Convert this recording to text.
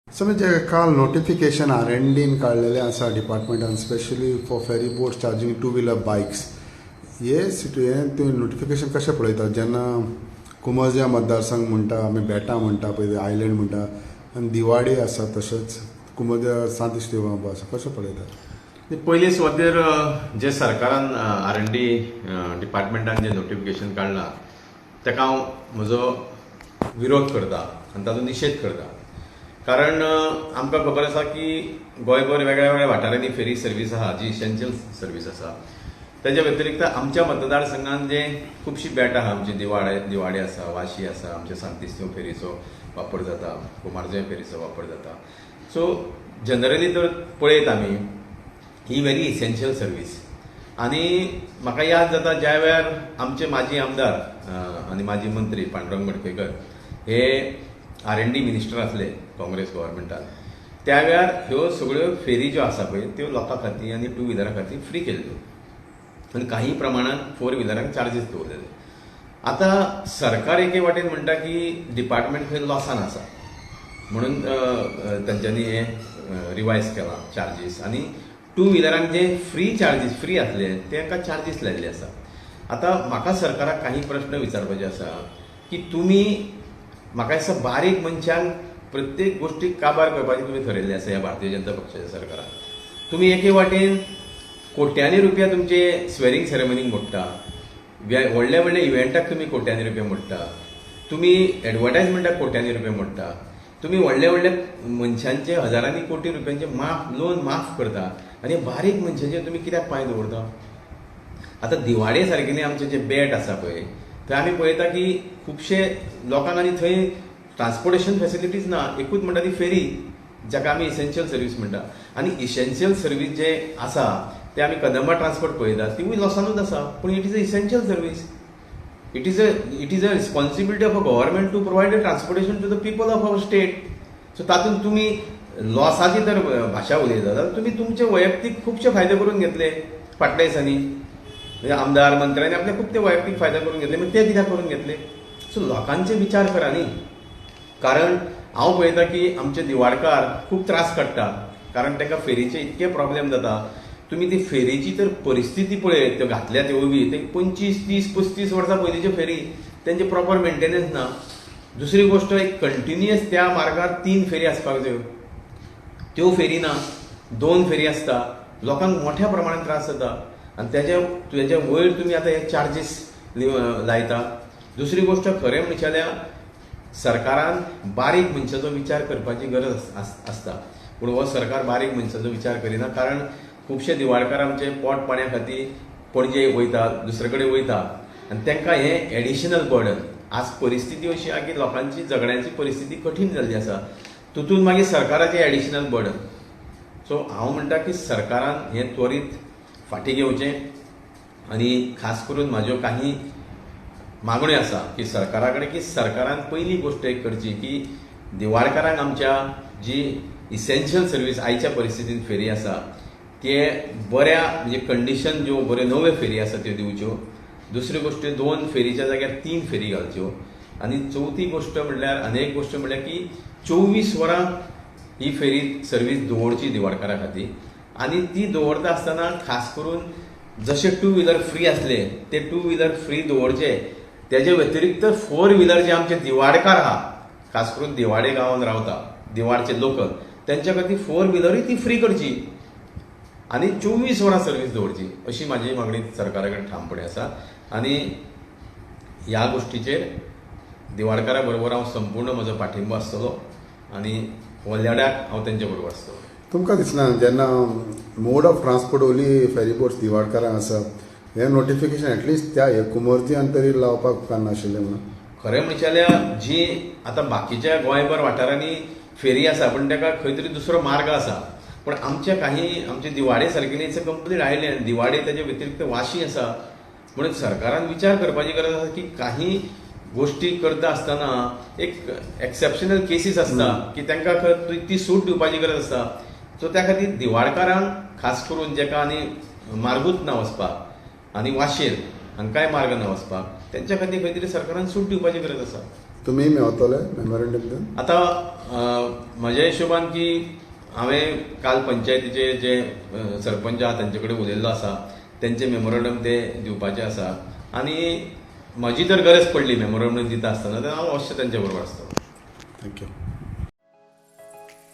म्हणजे काल नोटिफिकेशन R&Dन काढलेले आसा डिपार्टमेंटान specially for ferry boats charging two wheeler bikes. हे तुवें नोटिफिकेशन कशें पळयता जेन्ना कुमर्जिया मतदारसंघ म्हणटा आमी बेटां म्हणटा पळय आयलँड म्हणटा आनी दिवाडे आसा तशेंच कुमर्जिया सांत इस्तिवा आसा कशें पळयता? पयली सुवातेर जे सरकारान R&D डिपार्टमेंटान जे नोटिफिकेशन काडलां ताका हांव म्हजो विरोध करता आनी ताचो निशेध करता. कारण आमकां खबर आसा की गोंयभर वेगळ्या वेगळ्या वाठारांनी फेरी सर्वीस आसा जी इसेन्शियल सर्वीस आसा. तेज्या व्यतिरिक्त आमच्या मतदारसंघान जे खुबशीं बेट आसा आमची दिवाडे आसा, वाशी आसा, आमच्या सांतिस्तीव फेरीचो वापर जाता, कुमारजुंव्या फेरीचो वापर जाता. सो जनरली तर पळयत आमी ही व्हेरी इसेन्शियल सर्वीस. आनी म्हाका याद जाता ज्या वेळार आमचे माजी आमदार आनी माजी मंत्री पांडुरंग मडकयकर हे R&D मिनिस्टर आसले काँग्रेस गव्हर्मेंटान, त्या वेळार ह्यो सगळ्यो फेरी ज्यो आसा पळय त्यो लोकां खातीर आनी टू व्हिलरां खातीर फ्री केल्ल्यो आनी काही प्रमाणात फोर व्हिलरांक चार्जीस दवरलेले. आतां सरकार एके वाटेन म्हणटा की डिपार्टमेंट खंय लॉसान आसा म्हणून तांच्यांनी हे रिवायज केला चार्जीस आनी टू व्हिलरांक जे फ्री आसले तांकां चार्जीस लायल्ले आसा. आतां म्हाका सरकाराक काही प्रश्न विचारपाचे आसा की तुमी म्हाका दिसता बारीक मनशांक प्रत्येक गोष्टीक काबार करपाचें तुमी ठरयल्लें आसा ह्या भारतीय जनता पक्षाच्या सरकारान. तुमी एके वाटेन कोट्यांनी रुपया तुमचे स्वेरींग सेरेमनीक मोडटा, व्हडल्या व्हडल्या इव्हेंटाक तुमी कोट्यांनी रुपया मोडटा, तुमी एडवर्टायजमेंटाक कोट्यांनी रुपया मोडटा, तुमी व्हडल्या व्हडल्या मनशांचे हजारांनी कोटी रुपयांचे लोन माफ करता आनी बारीक मनशांचे तुमी कित्याक पांय दवरता? आतां दिवाडे सारकेले आमचे जे बेट आसा पळय थंय आमी पळयता की खुबशे लोकांक आनी थंय ट्रान्सपोर्टेशन फेसिलिटीज ना. एकूच म्हणटा ती फेरी जाका आमी इसेन्शियल सर्वीस म्हणटा. आनी इसेन्शियल सर्वीस जे आसा ते आमी कदंबा ट्रान्सपोर्ट पळयता तिवूय लॉसानूच आसा. पूण it is a essential service. It is a responsibility of a government to provide a transportation to the people of our state. So तातूंत तुमी लॉसाची जर भाशा उलयता जाल्यार तुमी तुमचे वैयक्तीक खुबशे फायदे करून घेतले फाटल्या दिसांनी. म्हणजे आमदार मंत्र्यांनी आपले खूप ते वैयक्तीक फायदा करून घेतले, मग ते कित्याक करून घेतले? सो लोकांचे विचार करा न्ही. कारण हांव पळयता की आमचे दिवाडकार खूप त्रास काडटा कारण तांकां फेरीचे इतके प्रॉब्लेम जाता. तुमी ती फेरीची तर परिस्थिती पळय, त्यो घातल्या त्यो बी ते 25, 30, 35 वर्सां पयलींच्यो फेरी तेंचे प्रॉपर मेंटेनन्स ना. दुसरी गोष्ट एक कंटिन्युअस त्या मार्गार 3 फेरी आसपाक जायो, त्यो फेरी ना, 2 फेरी आसता. लोकांक मोठ्या प्रमाणात त्रास जाता आनी तेज्या वयर तुमी आतां हे चार्जीस लायता. दुसरी गोष्ट खरें म्हणचे जाल्यार सरकारान बारीक मनशाचो विचार करपाची गरज आसता. पूण हो सरकार बारीक मनशाचो विचार करिना. कारण खुबशे दिवाडकार आमचे पोट पाण्या खातीर पणजे वयता, दुसरे कडेन वयता आनी तांकां हें एडिशनल बर्डन. आज परिस्थिती अशी आसा की लोकांची जगण्याची परिस्थिती कठीण जाल्ली आसा, तितून मागीर सरकाराचें एडिशनल बर्डन. सो हांव म्हणटा की सरकारान हें त्वरीत फाटीं घेवचें आनी खास करून म्हाज्यो काही मागण्यो आसा की सरकारा कडेन की सरकारान पयली गोश्ट एक करची की दिवाडकारांक आमच्या जी इसेन्शियल सर्वीस आयच्या परिस्थितींत फेरी आसा ते बऱ्या म्हणजे कंडिशन ज्यो बऱ्यो नव्यो फेरी आसा त्यो दिवच्यो. दुसरी गोश्ट 2 फेरीच्या जाग्यार 3 फेरी घालच्यो. आनी चवथी गोश्ट म्हणल्यार आनी एक गोश्ट म्हणल्यार की 24 वरां ही फेरी सर्वीस दवरची दिवाडकारा खातीर. आनी ती दवरता आसतना खास करून जशे टू व्हिलर फ्री आसले ते टू व्हिलर फ्री दवरचे. तेजे व्यतिरिक्त 4 व्हिलर जे आमचे दिवाडकार आहा, खास करून दिवाडे गांवांत रावता दिवाडचे लोकल, तेंच्या खातीर 4 व्हिलरूय ती फ्री करची आनी 24 वरां सर्वीस दवरची अशी म्हाजी मागणी सरकारा कडेन ठामपणी आसा. आनी ह्या गोश्टीचेर दिवाडकारा बरोबर हांव संपूर्ण म्हजो पाठिंबो आसतलो आनी हो लढ्याक हांव तेंचे बरोबर आसतलो. तुमकां दिसना जेन्ना mode of transport only ferry boats दिवाडकारांक आसा हें नोटिफिकेशन एटलिस्ट त्या कुमर्जियान तरी लावपाक उपकार नाशिल्लें म्हणून? खरें म्हणचे जाल्यार जी आतां बाकीच्या गोंयभर वाठारांनी फेरी आसा पूण ताका खंय तरी दुसरो मार्ग आसा. पूण आमचे दिवाडे सारकेली कंप्लीट आयलँड, दिवाडे तेजे व्यतिरिक्त वाशी आसा. म्हणून सरकारान विचार करपाची गरज आसा की काही गोष्टी करता आसतना एक एक्सेप्शनल केसीस आसता की तांकां ती सूट दिवपाची गरज आसता. सो त्या खातीर दिवाडकारांक खास करून जेका आनी मार्गूच ना वचपाक आनी वाशेर हांकांय मार्ग ना वचपाक तेंच्या खातीर खंय तरी सरकारान सूट दिवपाची गरज आसा. तुमी मेळतले मेमोरेंडम दिवन आता म्हज्या हिशोबान की हांवें काल पंचायतीचे जे सरपंच आहा तांचे कडेन उलयल्लो आसा तेंचे मेमोरेंडम ते दिवपाचे आसा आनी म्हजी जर गरज पडली मेमोरेंडम दिता आसतना तर हांव अवश्य तांचे बरोबर आसतलो. थँक्यू.